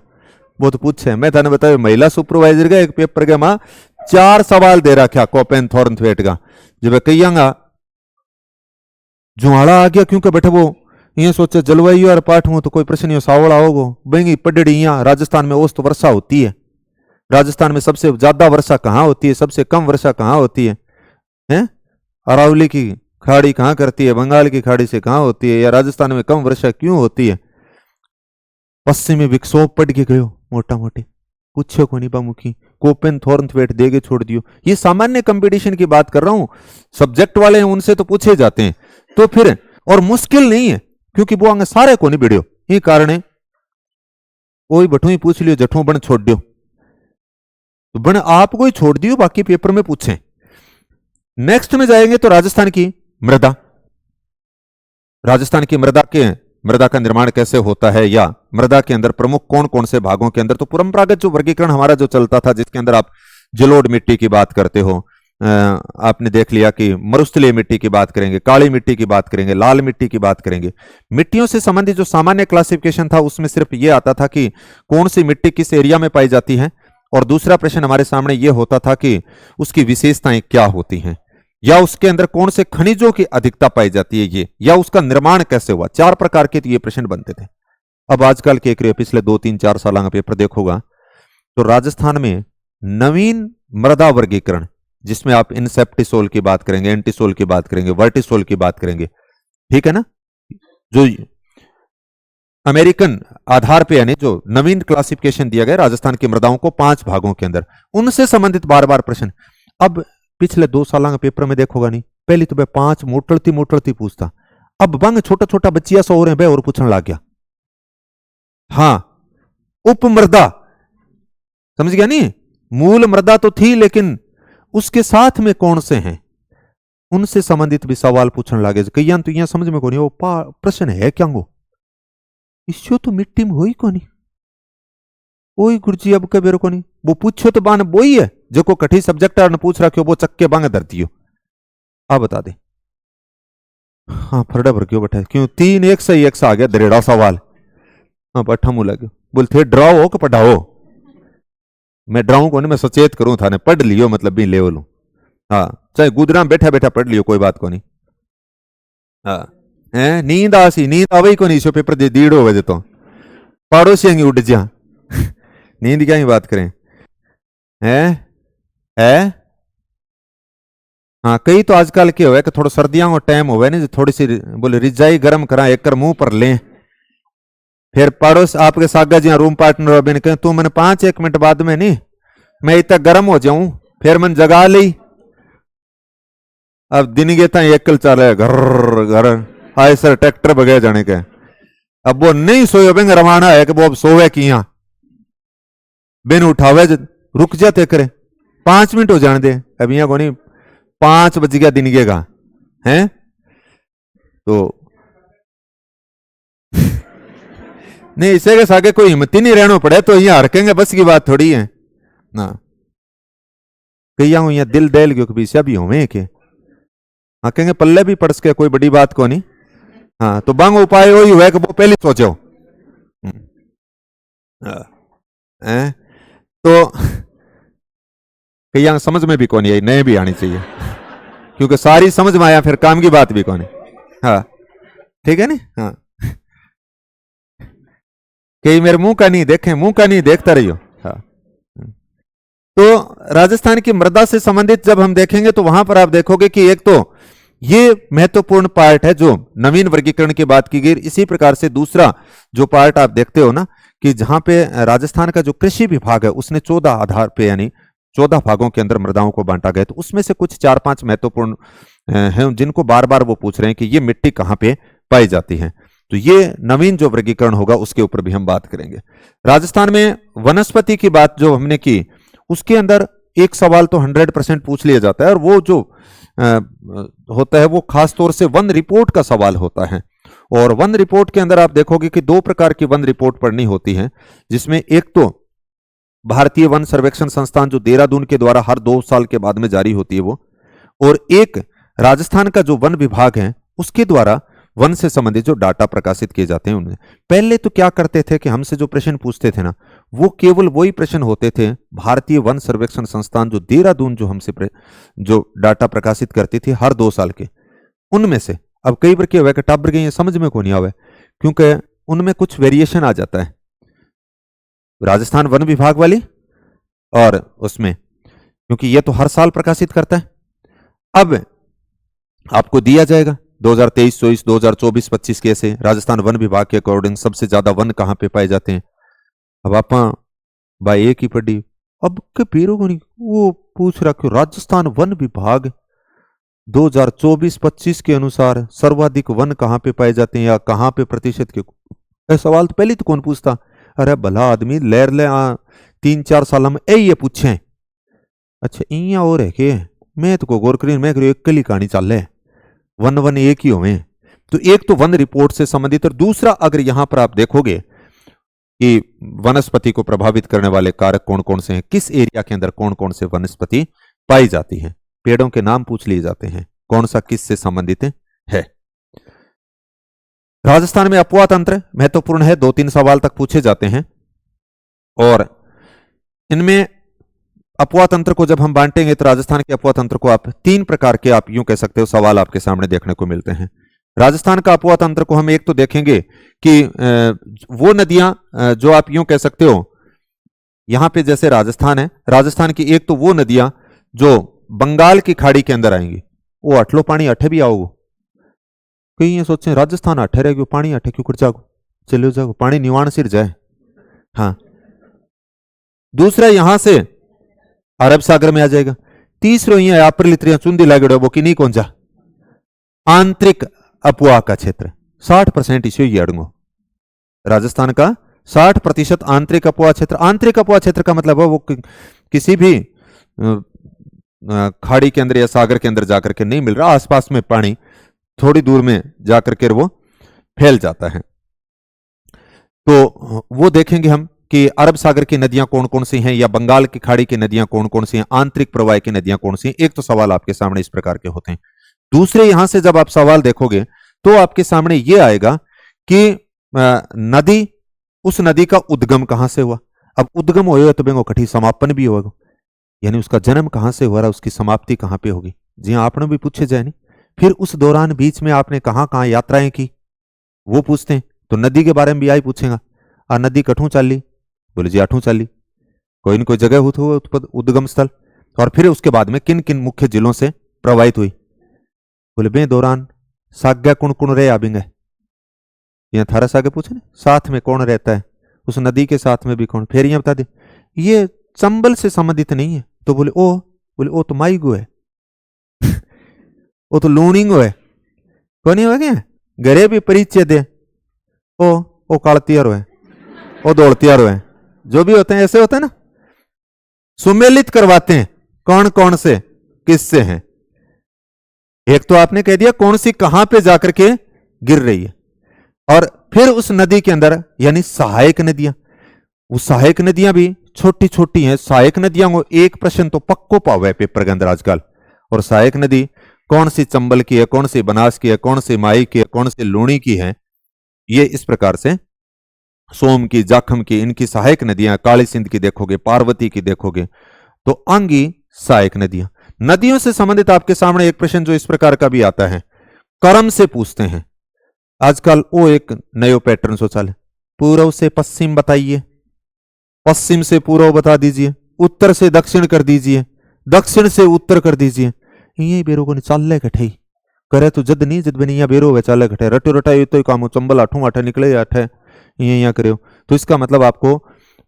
वो तो पूछे। मैं थाने बताया महिला सुपरवाइजर का एक पेपर के मां 4 सवाल दे रखा कोपेन थॉर्नथवेट का, जब कहिएगा जुआड़ा आ गया, क्योंकि बैठे वो ये सोचे जलवायु और पाठ हूं तो कोई प्रश्न नहीं सावड़ा होगो बंगी पडड़ी। यहाँ राजस्थान में औसत वर्षा होती है, राजस्थान में सबसे ज्यादा वर्षा कहाँ होती है, सबसे कम वर्षा कहाँ होती है, हैं? अरावली की खाड़ी कहाँ करती है, बंगाल की खाड़ी से कहाँ होती है, या राजस्थान में कम वर्षा क्यों होती है। पश्चिमी विक्षोभ पढ़ के गयो मोटा मोटी, पूछो को नहीं बामुखी, कोपेन थॉर्नथवेट देगे छोड़ दियो। ये सामान्य कंपटीशन की बात कर रहा हूं, सब्जेक्ट वाले हैं उनसे तो पूछे जाते हैं, तो फिर और मुश्किल नहीं है क्योंकि वो आगे सारे को नहीं भिड़ियो, ये कारण है वही बठू ही पूछ लियो, जठों बन छोड़ दियो, तो बन आपको ही छोड़ दियो, बाकी पेपर में पूछें। नेक्स्ट में जाएंगे तो राजस्थान की मृदा, राजस्थान की मृदा का निर्माण कैसे होता है, या मृदा के अंदर प्रमुख कौन कौन से भागों के अंदर, तो परंपरागत जो वर्गीकरण हमारा जो चलता था, जिसके अंदर आप जलोढ़ मिट्टी की बात करते हो, आपने देख लिया कि मरुस्थलीय मिट्टी की बात करेंगे, काली मिट्टी की बात करेंगे, लाल मिट्टी की बात करेंगे। मिट्टियों से संबंधित जो सामान्य क्लासिफिकेशन था उसमें सिर्फ यह आता था कि कौन सी मिट्टी किस एरिया में पाई जाती है, और दूसरा प्रश्न हमारे सामने यह होता था कि उसकी विशेषताएं क्या होती हैं, या उसके अंदर कौन से खनिजों की अधिकता पाई जाती है, ये या उसका निर्माण कैसे हुआ। 4 प्रकार के ये प्रश्न बनते थे। अब आजकल के पिछले 2-3-4 साल का पेपर देखोगा तो राजस्थान में नवीन मृदा वर्गीकरण, जिसमें आप इंसेप्टिसोल की बात करेंगे, एंटीसोल की बात करेंगे, वर्टिसोल की बात करेंगे, ठीक है ना, जो अमेरिकन आधार पे यानी जो नवीन क्लासिफिकेशन दिया गया राजस्थान की मृदाओं को 5 भागों के अंदर, उनसे संबंधित बार बार प्रश्न। अब पिछले 2 साल के पेपर में देखोगा नहीं, पहले तो वह 5 मोटलती पूछता, अब बंग छोटा छोटा बच्चिया सो रहे हैं और पूछने लग गया। हां, उपमृदा समझ गया नहीं, मूल मृदा तो थी लेकिन उसके साथ में कौन से हैं, उनसे संबंधित भी सवाल पूछने लगे। कई तो यहां समझ में को नहीं, वो प्रश्न है क्या गो, इसो तो मिट्टी में हो ही को नहीं, वही गुरुजी अब कबेर को नहीं, वो पूछो तो बान वो ही है जो को कठी सब्जेक्ट ने पूछ रखो, वो चक्के बांग धरती हो। आप बता दे, हाँ फरडा भर क्यों बैठा, क्यों 3 एक से आ गया दरेड़ा सवाल। हाँ बैठा मुंह लगे, बोलते ड्राओ हो कि पढ़ाओ, मैं ड्राऊं को नहीं, मैं सचेत करूं था ने पढ़ लियो, मतलब भी लेवल हूं, हाँ चाहे गुदरा बैठा बैठा पढ़ लियो, कोई बात को नहीं। हाँ नींद आसी, नींद आवे को नहीं, सो पेपर दे दीड़ो हो तो पड़ोसी उड़ जा नींद क्या ही बात करें, है हाँ। कई तो आजकल क्या हुआ कि थोड़ा सर्दियों का टाइम हुआ नहीं, थोड़ी सी बोले रिजाई गर्म करा एक मुंह पर लें, फिर पड़ोस आपके सागा जी रूम पार्टनर बिन कहें तू मैंने 5-1 मिनट बाद में नहीं, मैं इतना गर्म हो जाऊं, फिर मन जगा ली, अब दिन गे था एकल चले घर घर आए सर ट्रैक्टर बगे जाने के, अब वो नहीं सोए बिन रवाना है कि वो अब सोवे किया बिन उठावे, रुक जाते करे 5 मिनट हो जाने दे, अब यहाँ को नहीं 5 बज गया दिन गेगा है, तो नहीं इसे के सागे कोई हिम्मत ही नहीं रहना पड़े, तो यहाँ हरकेंगे बस की बात थोड़ी है ना। कई यहाँ दिल डेल क्योंकि पीछे भी होवे के, हाँ कहेंगे पल्ले भी पड़स के, कोई बड़ी बात को नहीं। हाँ तो बांग उपाय वही हुआ कि वो पहले सोचो, तो कई यहाँ समझ में भी कौन आई, नए भी आनी चाहिए, क्योंकि सारी समझ में आया फिर काम की बात भी कौन है। हाँ ठीक है नी, हाँ कई मेरे मुंह का नहीं देखे, मुंह का नहीं देखता रहियो। हाँ तो राजस्थान की मृदा से संबंधित जब हम देखेंगे तो वहां पर आप देखोगे कि एक तो ये महत्वपूर्ण पार्ट है जो नवीन वर्गीकरण की बात की गई। इसी प्रकार से दूसरा जो पार्ट आप देखते हो ना कि जहां पे राजस्थान का जो कृषि विभाग है उसने 14 आधार पे यानी 14 भागों के अंदर मृदाओं को बांटा गया, तो उसमें से कुछ 4-5 महत्वपूर्ण हैं जिनको बार बार वो पूछ रहे हैं कि ये मिट्टी कहां पे पाई जाती है। तो ये नवीन जो वर्गीकरण होगा उसके ऊपर भी हम बात करेंगे। राजस्थान में वनस्पति की बात जो हमने की उसके अंदर एक सवाल तो 100% पूछ लिया जाता है, और वो जो होता है वो खास तौर से वन रिपोर्ट का सवाल होता है। और वन रिपोर्ट के अंदर आप देखोगे कि 2 प्रकार की वन रिपोर्ट पढ़नी होती है, जिसमें एक तो भारतीय वन सर्वेक्षण संस्थान जो देहरादून के द्वारा हर 2 साल के बाद में जारी होती है वो, और एक राजस्थान का जो वन विभाग है उसके द्वारा वन से संबंधित जो डाटा प्रकाशित किए जाते हैं उनमें। पहले तो क्या करते थे कि हमसे जो प्रश्न पूछते थे ना वो केवल वही प्रश्न होते थे भारतीय वन सर्वेक्षण संस्थान जो देहरादून जो हमसे जो डाटा प्रकाशित करती थी हर 2 साल के, उनमें से अब कई बार क्या हुआ कि टाबर गई समझ में को नहीं आवे, क्योंकि उनमें कुछ वेरिएशन आ जाता है राजस्थान वन विभाग वाली और उसमें, क्योंकि यह तो हर साल प्रकाशित करता है। अब आपको दिया जाएगा 2023-24, 2024-25 के ऐसे राजस्थान वन विभाग के अकॉर्डिंग सबसे ज्यादा वन कहां पे पाए जाते हैं। अब आप भाई एक ही पढ़ी, अब के पीरों को नहीं वो पूछ रहा क्यों राजस्थान वन विभाग 2024-25 के अनुसार सर्वाधिक वन कहां पे पाए जाते हैं या कहां पे प्रतिशत के सवाल तो पहले तो कौन पूछता। अरे भला आदमी लेर ले 3-4 साल में ये पूछे। अच्छा इया और है के मैं तो को गौर करी मैं एक कली कहानी चल है वन वन एक ही होवे। तो एक तो वन रिपोर्ट से संबंधित और दूसरा अगर यहां पर आप देखोगे कि वनस्पति को प्रभावित करने वाले कारक कौन कौन से हैं, किस एरिया के अंदर कौन कौन से वनस्पति पाई जाती हैं, पेड़ों के नाम पूछ लिए जाते हैं, कौन सा किस से संबंधित है। राजस्थान में अपवा तंत्र महत्वपूर्ण है, 2-3 सवाल तक पूछे जाते हैं और इनमें अपवा तंत्र को जब हम बांटेंगे तो राजस्थान के अपवा तंत्र को आप 3 प्रकार के आप यूं कह सकते हो सवाल आपके सामने देखने को मिलते हैं। राजस्थान का अपवा तंत्र को हम एक तो देखेंगे कि वो नदियां जो आप यूं कह सकते हो यहां पे जैसे राजस्थान है, राजस्थान की एक तो वो नदियां जो बंगाल की खाड़ी के अंदर आएंगी, वो अठलो पानी अठे भी आओगे। कई ये सोचे राजस्थान अठे रहेगी पानी अठे क्यों कर जाओ, चलो जाओ पानी निवाण सिर जाए। हाँ दूसरा यहां से अरब सागर में आ जाएगा। तीसरो यहां अप्रैल इतरिया चुंदी लागेड़ो वो कि नहीं कौन जा आंतरिक अपवा का क्षेत्र 60% इसे ये अड़ंगो राजस्थान का 60% आंतरिक अपवा क्षेत्र। आंतरिक अपवा क्षेत्र का मतलब है वो किसी भी खाड़ी के अंदर या सागर के अंदर जाकर के नहीं मिल रहा, आसपास में पानी थोड़ी दूर में जाकर के वो फैल जाता है। तो वो देखेंगे हम कि अरब सागर की नदियां कौन कौन सी हैं या बंगाल की खाड़ी की नदियां कौन कौन सी हैं, आंतरिक प्रवाह की नदियां कौन सी हैं। एक तो सवाल आपके सामने इस प्रकार के होते हैं। दूसरे यहां से जब आप सवाल देखोगे तो आपके सामने यह आएगा कि नदी, उस नदी का उद्गम कहां से हुआ। अब उद्गम हो तो बेंगो कठी समापन भी होगा, यानी उसका जन्म कहां से हुआ, उसकी समाप्ति कहां पे होगी। जी हाँ आपने भी पूछे जाए नहीं। फिर उस दौरान बीच में आपने कहां कहां यात्राएं की वो पूछते हैं, तो नदी के बारे में भी आई पूछेगा। नदी कठू चाली, बोले जी आठू चाली, कोई न कोई जगह हो उद्गम स्थल। और फिर उसके बाद में किन किन मुख्य जिलों से प्रवाहित हुई, बोले बे दौरान साग्या कौन कौन रहे आबिंग है, यहां थारा सागे पूछे ना, साथ में कौन रहता है, उस नदी के साथ में भी कौन। फिर यहां बता दे ये चंबल से संबंधित नहीं है, तो बोले ओ तो माईगो है वो तो लूणिंगो है, कौन हो गया घरे भी परिचय दे, ओ कालतियारो है, ओ दौड़तियारो है, जो भी होते हैं ऐसे होते हैं ना, सुमेलित करवाते हैं कौन कौन से किससे हैं। एक तो आपने कह दिया कौन सी कहां पे जाकर के गिर रही है, और फिर उस नदी के अंदर यानी सहायक नदियां, वो सहायक नदियां भी छोटी छोटी हैं। सहायक नदियां को एक प्रश्न तो पक्को पावे पेपर के अंदर आजकल, और सहायक नदी कौन सी चंबल की है, कौन सी बनास की है, कौन सी माई की है, कौन सी लूणी की है, ये इस प्रकार से सोम की, जाखम की, इनकी सहायक नदियां, काली सिंध की देखोगे, पार्वती की देखोगे, तो अंगी सहायक नदियां। नदियों से संबंधित आपके सामने एक प्रश्न जो इस प्रकार का भी आता है, क्रम से पूछते हैं आजकल, वो एक नयो पैटर्न सोचा है, पूर्व से पश्चिम बताइए, पश्चिम से पूर्व बता दीजिए, उत्तर से दक्षिण कर दीजिए, दक्षिण से उत्तर कर दीजिए। ये बेरो को चाल कठे करे तो जद नहीं जद बनी बेरो वे चाले कठे रटो रटाई तो काम चंबल आठू आठे निकले आठे ये करे। तो इसका मतलब आपको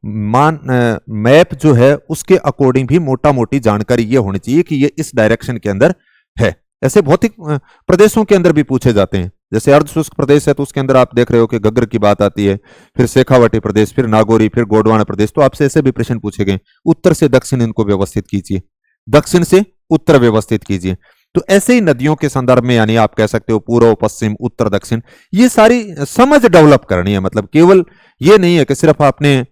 मैप जो है उसके अकॉर्डिंग भी मोटा मोटी जानकारी ये होनी चाहिए कि ये इस डायरेक्शन के अंदर है। ऐसे भौतिक प्रदेशों के अंदर भी पूछे जाते हैं, जैसे अर्ध शुष्क प्रदेश है तो उसके अंदर आप देख रहे हो कि गग्गर की बात आती है, फिर शेखावटी प्रदेश, फिर नागौरी, फिर गोंडवाना प्रदेश, तो आपसे ऐसे भी प्रश्न पूछे गए। उत्तर से दक्षिण इनको व्यवस्थित कीजिए, दक्षिण से उत्तर व्यवस्थित कीजिए। तो ऐसे ही नदियों के संदर्भ में यानी आप कह सकते हो पूर्व, पश्चिम, उत्तर, दक्षिण, ये सारी समझ डेवलप करनी है। मतलब केवल ये नहीं है कि सिर्फ आपने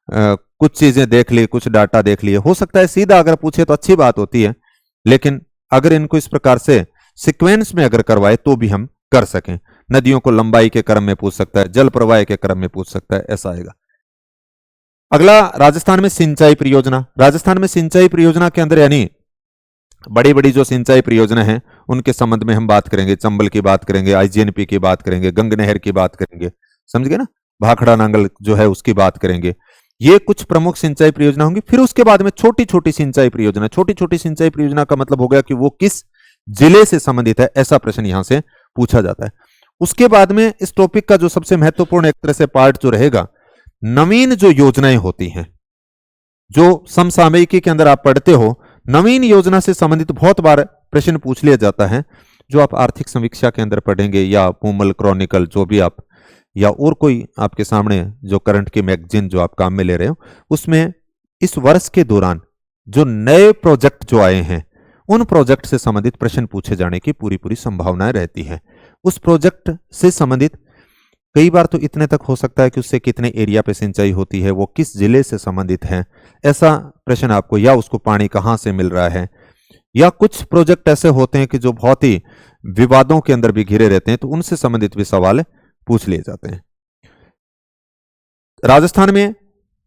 कुछ चीजें देख ली, कुछ डाटा देख लिए। हो सकता है सीधा अगर पूछे तो अच्छी बात होती है, लेकिन अगर इनको इस प्रकार से सीक्वेंस में अगर करवाए तो भी हम कर सकें। नदियों को लंबाई के क्रम में पूछ सकता है, जल प्रवाह के क्रम में पूछ सकता है, ऐसा आएगा। अगला राजस्थान में सिंचाई परियोजना। राजस्थान में सिंचाई परियोजना के अंदर यानी बड़ी बड़ी जो सिंचाई परियोजना है उनके संबंध में हम बात करेंगे। चंबल की बात करेंगे, आईजीएनपी की बात करेंगे, गंग नहर की बात करेंगे, समझ गए ना, भाखड़ा नांगल जो है उसकी बात करेंगे। ये कुछ प्रमुख सिंचाई परियोजना होंगी। फिर उसके बाद में छोटी छोटी सिंचाई परियोजना। छोटी छोटी सिंचाई परियोजना का मतलब हो गया कि वो किस जिले से संबंधित है, ऐसा प्रश्न यहां से पूछा जाता है। उसके बाद में इस टॉपिक का जो सबसे महत्वपूर्ण एक तरह से पार्ट जो रहेगा, नवीन जो योजनाएं होती हैं, जो समसामयिकी के अंदर आप पढ़ते हो, नवीन योजना से संबंधित बहुत बार प्रश्न पूछ लिया जाता है, जो आप आर्थिक समीक्षा के अंदर पढ़ेंगे या पूमल क्रॉनिकल जो भी आप, या और कोई आपके सामने जो करंट की मैगजीन जो आप काम में ले रहे हो, उसमें इस वर्ष के दौरान जो नए प्रोजेक्ट जो आए हैं, उन प्रोजेक्ट से संबंधित प्रश्न पूछे जाने की पूरी पूरी संभावनाएं रहती है। उस प्रोजेक्ट से संबंधित कई बार तो इतने तक हो सकता है कि उससे कितने एरिया पे सिंचाई होती है, वो किस जिले से संबंधित है, ऐसा प्रश्न आपको, या उसको पानी कहां से मिल रहा है, या कुछ प्रोजेक्ट ऐसे होते हैं कि जो बहुत ही विवादों के अंदर भी घिरे रहते हैं, तो उनसे संबंधित भी सवाल पूछ लिए जाते हैं। राजस्थान में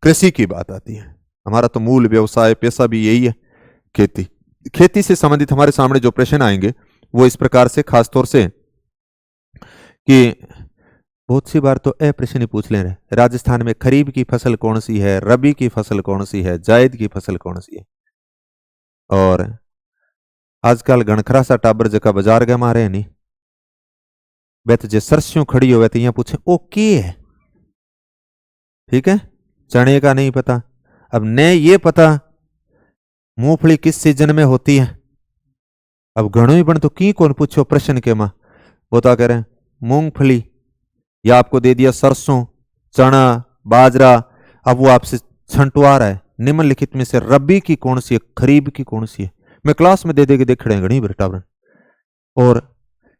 कृषि की बात आती है, हमारा तो मूल व्यवसाय पेशा भी यही है, खेती। खेती से संबंधित हमारे सामने जो प्रश्न आएंगे वो इस प्रकार से, खासतौर से कि बहुत सी बार तो प्रश्न ही पूछ ले रहे, राजस्थान में खरीफ की फसल कौन सी है, रबी की फसल कौन सी है, जायद की फसल कौन सी है। और आजकल गणखरा सा टाबर जका बाजार गए मारे नहीं, वे तो जे सरस्यों खड़ी हो तो यहाँ पूछे ओ के है, ठीक है, चने का नहीं पता। अब ने ये पता मूंगफली किस सीजन में होती है, अब घणो ही बन तो की कौन पूछो प्रश्न के मां, वो तो कह रहे हैं मूंगफली, या आपको दे दिया सरसों, चना, बाजरा, अब वो आपसे छंटवा रहा है निम्नलिखित में से रबी की कौन सी है, खरीफ की कौन सी है। मैं क्लास में दे दे के देख रहे हैं घनी बार टाबर, और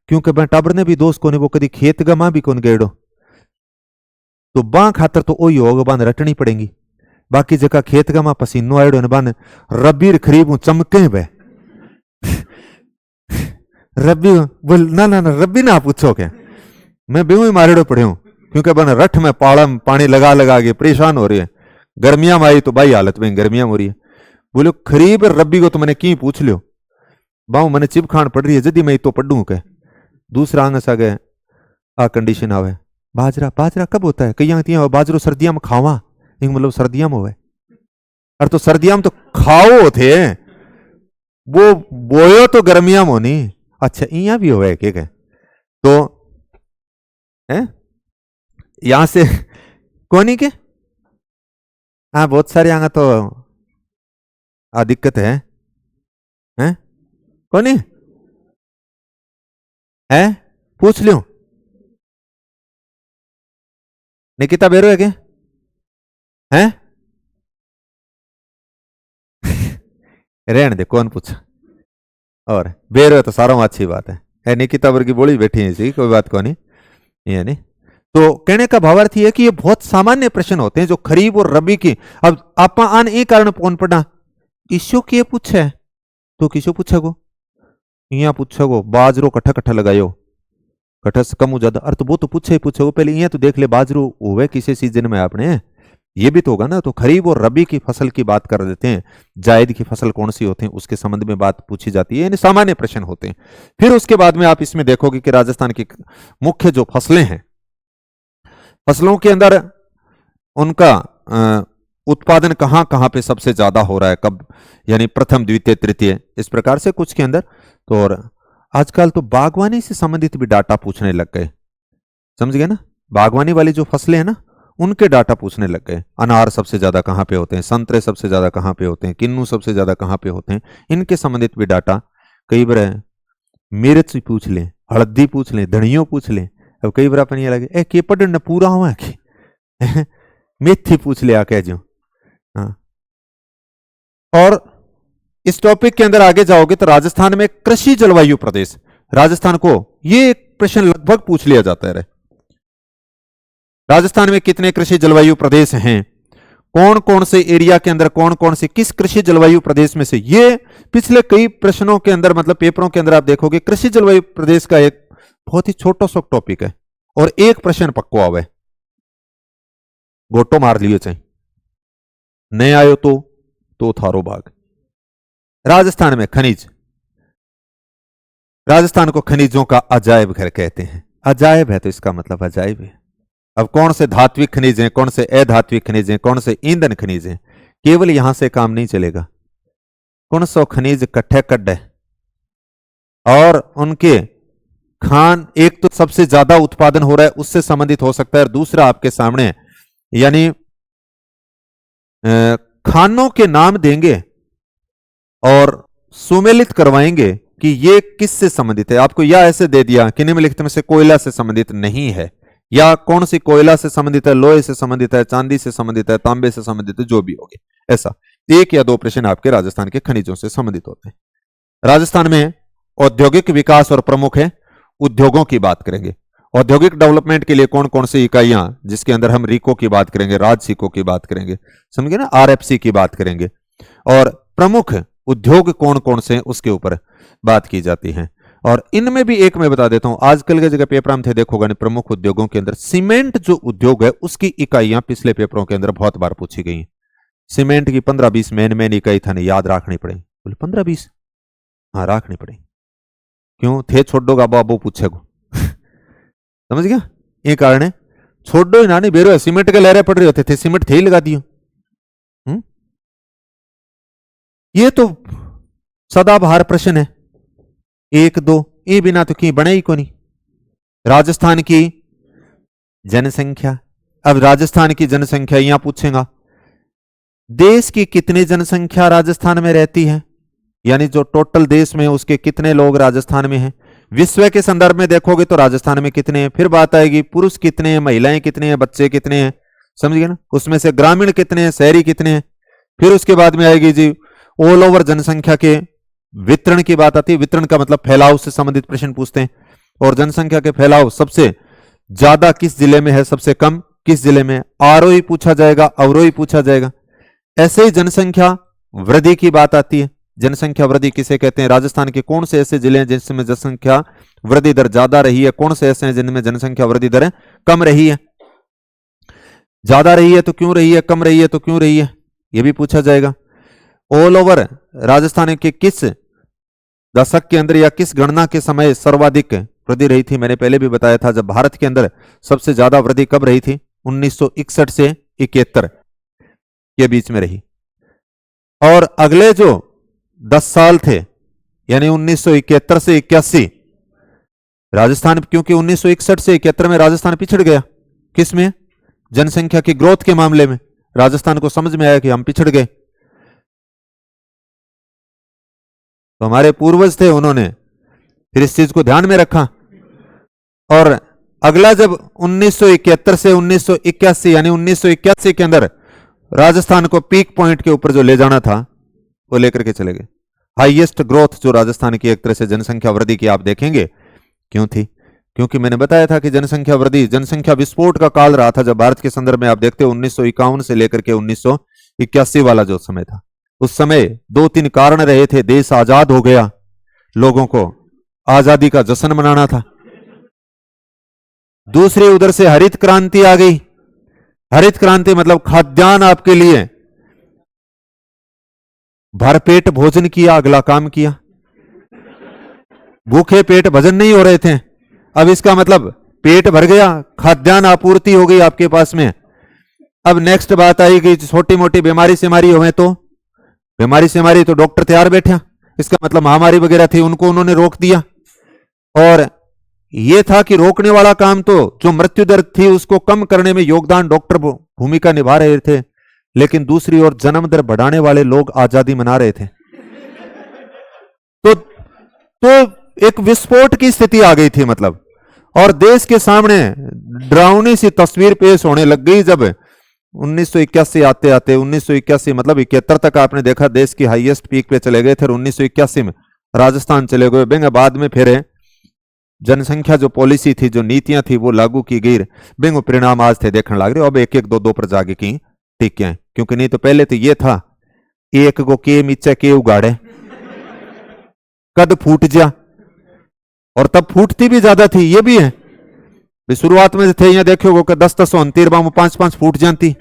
क्योंकि मैं टाबर ने भी दोस्त को ने वो कभी खेत गमा भी कौन गेड़ो, तो बां खातर तो वही होगा, बांध रटनी पड़ेगी। बाकी जगह खेत गमा पसीनो आड़ो ने बांध रबी खरीब चमके बे रबी बोल ना ना ना रबी ना पूछो क्या, मैं बेहू ही मारेड़ो पड़े हूं, क्योंकि बन रठ में पाड़म पानी लगा लगा के परेशान हो रही है, गर्मियां में आई तो भाई हालत में गर्मियां हो रही है। बोलो खरीब रबी को तो मैंने की पूछ लियो, बाऊ मैंने चिप खान पड़ रही है जदी मैं तो पढ़ू के। दूसरा आंग सा गए आ कंडीशन आवे, बाजरा, बाजरा कब होता है, कहीं आती है बाजरो सर्दियां में खावा, मतलब सर्दियां में होवे, और तो सर्दियां में तो खाओ थे, वो बोयो तो गर्मियां में होनी। अच्छा इया भी होवे के तो है यहां से कोनी के, हाँ बहुत सारे आंगा तो दिक्कत है, कोनी है, पूछ लियो निकिता बेरो है क्या, हैं रहने दे कौन पूछा, और बेरो है तो सारों अच्छी बात है निकिता वर्गी बोली बैठी है सी, कोई बात को नहीं, ये नहीं। तो कहने का भावार्थ है कि ये बहुत सामान्य प्रश्न होते हैं जो खरीफ और रबी की। अब आप आन एक कारण कौन पढ़ा, ईशो के पूछे तो किसो पूछेगो, यहाँ पूछेगो बाजरो कट्ठा कट्ठा लगायो, कट्ठा से कम हो ज्यादा, अरे तो वो तो पूछे ही पूछेगो, पहले यहाँ तो देख ले बाजरो हुए किसी सीजन में आपने, ये भी तो होगा ना। तो खरीफ और रबी की फसल की बात कर देते हैं, जायद की फसल कौन सी होती है उसके संबंध में बात पूछी जाती है, यानी सामान्य प्रश्न होते हैं। फिर उसके बाद में आप इसमें देखोगे कि राजस्थान की मुख्य जो फसलें हैं, फसलों के अंदर उनका उत्पादन कहां कहां पे सबसे ज्यादा हो रहा है, कब, यानी प्रथम द्वितीय तृतीय, इस प्रकार से कुछ के अंदर। तो और आजकल तो बागवानी से संबंधित भी डाटा पूछने लग गए, समझ गए ना, बागवानी वाली जो फसलें हैं ना उनके डाटा पूछने लग गए, अनार सबसे ज्यादा कहां पे होते हैं, संतरे सबसे ज्यादा कहां पे होते हैं, किन्नू सबसे ज्यादा कहां पे होते हैं, इनके संबंधित भी डाटा। कई बार मिर्च पूछ लें, हल्दी पूछ लें, धनियो पूछ लें, अब कई बार अपन ये लगे ए के पढ़ना पूरा हुआ कि मेथी पूछ लिया कह जो। हाँ, और इस टॉपिक के अंदर आगे जाओगे तो राजस्थान में कृषि जलवायु प्रदेश, राजस्थान को ये प्रश्न लगभग पूछ लिया जाता है, राजस्थान में कितने कृषि जलवायु प्रदेश हैं, कौन कौन से एरिया के अंदर कौन कौन से किस कृषि जलवायु प्रदेश में से, ये पिछले कई प्रश्नों के अंदर मतलब पेपरों के अंदर आप देखोगे कृषि जलवायु प्रदेश का एक बहुत ही छोटा सा टॉपिक है, और एक प्रश्न पक्को आवे, गोटो मार लियो चाहे नहीं आयो तो थारो भाग। राजस्थान में खनिज, राजस्थान को खनिजों का अजायब घर कहते हैं, अजायब है तो इसका मतलब अजायब है। अब कौन से धात्विक खनिज हैं, कौन से अधात्विक खनिज हैं, कौन से ईंधन खनिज हैं, केवल यहां से काम नहीं चलेगा, कौन सो खनिज कट्ठे कड्ड है और उनके खान, एक तो सबसे ज्यादा उत्पादन हो रहा है उससे संबंधित हो सकता है, और दूसरा आपके सामने यानी खानों के नाम देंगे और सुमेलित करवाएंगे कि ये किससे संबंधित है। आपको या ऐसे दे दिया कि निम्नलिखित में से कोयला से संबंधित नहीं है, या कौन सी कोयला से संबंधित है, लोहे से संबंधित है, चांदी से संबंधित है, तांबे से संबंधित है, जो भी होगी। ऐसा एक या दो प्रश्न आपके राजस्थान के खनिजों से संबंधित होते हैं। राजस्थान में औद्योगिक विकास और प्रमुख है, उद्योगों की बात करेंगे। औद्योगिक डेवलपमेंट के लिए कौन कौन सी इकाइयां, जिसके अंदर हम रीको की बात करेंगे, राजसिको की बात करेंगे, समझे ना, आरएफसी की बात करेंगे, और प्रमुख उद्योग कौन कौन से उसके ऊपर बात की जाती है। और इनमें भी एक मैं बता देता हूं, आजकल के जगह पेपर में थे देखोगे ना, प्रमुख उद्योगों के अंदर सीमेंट जो उद्योग है उसकी इकाइयां पिछले पेपरों के अंदर बहुत बार पूछी गई। सीमेंट की 15-20 मेन इकाई था, नहीं याद रखनी पड़े, बोले 15-20, हाँ रखनी पड़े, क्यों थे छोड़ोगा बाबू पूछेगो समझ गया, ये कारण है छोड़ो ही ना, नहीं बेरो सीमेंट के लहरे पड़ रहे होते थे, सीमेंट थे ही लगा दियो। ये तो सदाबहार प्रश्न है, एक दो ये बिना तो की बने ही को नहीं। राजस्थान की जनसंख्या, अब राजस्थान की जनसंख्या यहां पूछेगा, देश की कितनी जनसंख्या राजस्थान में रहती है, यानी जो टोटल देश में उसके कितने लोग राजस्थान में हैं। विश्व के संदर्भ में देखोगे तो राजस्थान में कितने हैं, फिर बात आएगी पुरुष कितने हैं, महिलाएं कितने हैं, बच्चे कितने हैं, समझिए ना, उसमें से ग्रामीण कितने हैं, शहरी कितने हैं। फिर उसके बाद में आएगी जी ऑल ओवर जनसंख्या के वितरण की बात आती है, वितरण का मतलब फैलाव से संबंधित प्रश्न पूछते हैं, और जनसंख्या के फैलाव सबसे ज्यादा किस जिले में है, सबसे कम किस जिले में, आरोही पूछा जाएगा, अवरोही पूछा जाएगा। ऐसे ही जनसंख्या वृद्धि की बात आती है, जनसंख्या वृद्धि किसे कहते हैं, राजस्थान के कौन से ऐसे जिले हैं जिसमें जनसंख्या वृद्धि दर ज्यादा रही है, कौन से ऐसे हैं जिनमें जनसंख्या वृद्धि दर कम रही है, ज्यादा रही है तो क्यों रही है, कम रही है तो क्यों रही है, यह भी पूछा जाएगा। ऑल ओवर राजस्थान के किस दशक के अंदर या किस गणना के समय सर्वाधिक वृद्धि रही थी, मैंने पहले भी बताया था, जब भारत के अंदर सबसे ज्यादा वृद्धि कब रही थी, 1961 से 71 के बीच में रही। और अगले जो 10 साल थे यानी 1971 से 81, राजस्थान, क्योंकि 1961 से 71 में राजस्थान पिछड़ गया, किस में, जनसंख्या की ग्रोथ के मामले में राजस्थान को समझ में आया कि हम पिछड़ गए। तो हमारे पूर्वज थे, उन्होंने फिर इस चीज को ध्यान में रखा, और अगला जब 1971 से 1981 यानी 1981 के अंदर राजस्थान को पीक पॉइंट के ऊपर जो ले जाना था वो लेकर के चले गए। हाईएस्ट ग्रोथ जो राजस्थान की एक तरह से जनसंख्या वृद्धि की आप देखेंगे क्यों थी, क्योंकि मैंने बताया था कि जनसंख्या वृद्धि, जनसंख्या विस्फोट का काल रहा था जब भारत के संदर्भ में आप देखते हो 1951 से लेकर के 1981 वाला जो समय था, उस समय 2-3 कारण रहे थे। देश आजाद हो गया, लोगों को आजादी का जश्न मनाना था। दूसरी उधर से हरित क्रांति आ गई, हरित क्रांति मतलब खाद्यान्न आपके लिए, भरपेट भोजन किया, अगला काम किया, भूखे पेट भजन नहीं हो रहे थे, अब इसका मतलब पेट भर गया, खाद्यान्न आपूर्ति हो गई आपके पास में। अब नेक्स्ट बात आई कि छोटी मोटी बीमारी सेमारी हो तो बीमारी सेमारी तो डॉक्टर तैयार बैठा, इसका मतलब महामारी वगैरह थी उनको उन्होंने रोक दिया। और यह था कि रोकने वाला काम तो जो मृत्यु दर थी उसको कम करने में योगदान डॉक्टर भूमिका निभा रहे थे, लेकिन दूसरी ओर जन्म दर बढ़ाने वाले लोग आजादी मना रहे थे। तो एक विस्फोट की स्थिति आ गई थी मतलब, और देश के सामने डरावनी सी तस्वीर पेश होने लग गई जब 1981 आते आते 1981 मतलब 71 तक आपने देखा देश की हाईएस्ट पीक पे चले गए थे, 1981 में राजस्थान चले गए बेंग, बाद में फिर जनसंख्या जो पॉलिसी थी, जो नीतियां थी वो लागू की गई बेंग, परिणाम आज थे देखने लग रहे। अब एक एक दो पर जाके की ठीक है, क्योंकि नहीं तो पहले तो ये था एक को के नीचे के उगाड़े कद फूट जा, और तब फूटती भी ज्यादा थी, ये भी है शुरुआत में थे यहाँ देखो कि 10-10 13 5-5 फूट जाती,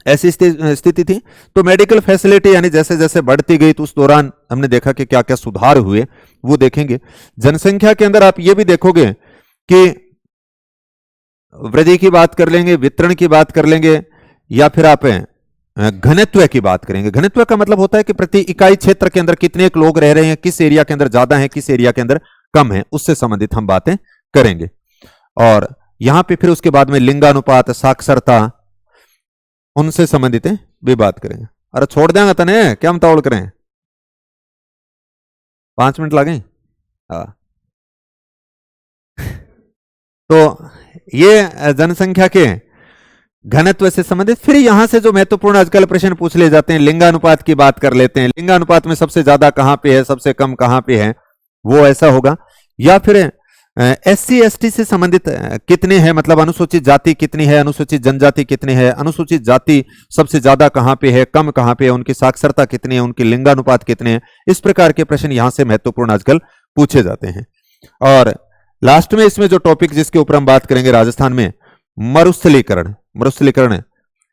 ऐसी स्थिति थी। तो मेडिकल फैसिलिटी यानी जैसे जैसे बढ़ती गई तो उस दौरान हमने देखा कि क्या क्या सुधार हुए वो देखेंगे। जनसंख्या के अंदर आप ये भी देखोगे कि वृद्धि की बात कर लेंगे, वितरण की बात कर लेंगे, या फिर आप घनत्व की बात करेंगे। घनत्व का मतलब होता है कि प्रति इकाई क्षेत्र के अंदर कितने लोग रह रहे हैं, किस एरिया के अंदर ज्यादा है, किस एरिया के अंदर कम है, उससे संबंधित हम बातें करेंगे। और यहां पे फिर उसके बाद में लिंगानुपात, साक्षरता, उनसे संबंधित भी बात करेंगे। अरे छोड़ देंगे तने, क्या हम तावड़ करें, 5 मिनट लगे। हाँ, तो ये जनसंख्या के घनत्व से संबंधित। फिर यहां से जो महत्वपूर्ण आजकल प्रश्न पूछ ले जाते हैं, लिंगानुपात की बात कर लेते हैं। लिंगानुपात में सबसे ज्यादा कहां पे है, सबसे कम कहां पे है, वो ऐसा होगा। या फिर SC ST से संबंधित कितने हैं, मतलब अनुसूचित जाति कितनी है, अनुसूचित जनजाति कितनी है, अनुसूचित जाति सबसे ज्यादा कहां पे है, कम कहां पे है, उनकी साक्षरता कितनी है, उनके लिंगानुपात कितने हैं, इस प्रकार के प्रश्न यहां से महत्वपूर्ण आजकल पूछे जाते हैं। और लास्ट में इसमें जो टॉपिक जिसके ऊपर हम बात करेंगे राजस्थान में, मरुस्थलीकरण। मरुस्थलीकरण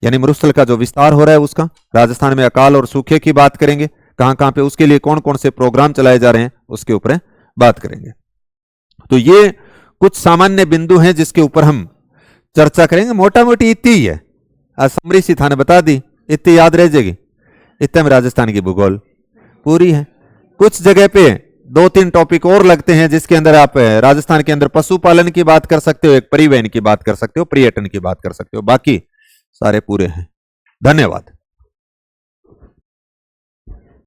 यानी मरुस्थल का जो विस्तार हो रहा है उसका, राजस्थान में अकाल और सूखे की बात करेंगे, कहां कहां पे, उसके लिए कौन कौन से प्रोग्राम चलाए जा रहे हैं, उसके ऊपर बात करेंगे। तो ये कुछ सामान्य बिंदु हैं जिसके ऊपर हम चर्चा करेंगे। मोटा मोटी इतनी ही है, समरी सी थाने बता दी, इतनी याद रह जाएगी। इतने में राजस्थान की भूगोल पूरी है। कुछ जगह पे 2-3 टॉपिक और लगते हैं जिसके अंदर आप राजस्थान के अंदर पशुपालन की बात कर सकते हो, एक परिवहन की बात कर सकते हो, पर्यटन की बात कर सकते हो, बाकी सारे पूरे हैं। धन्यवाद।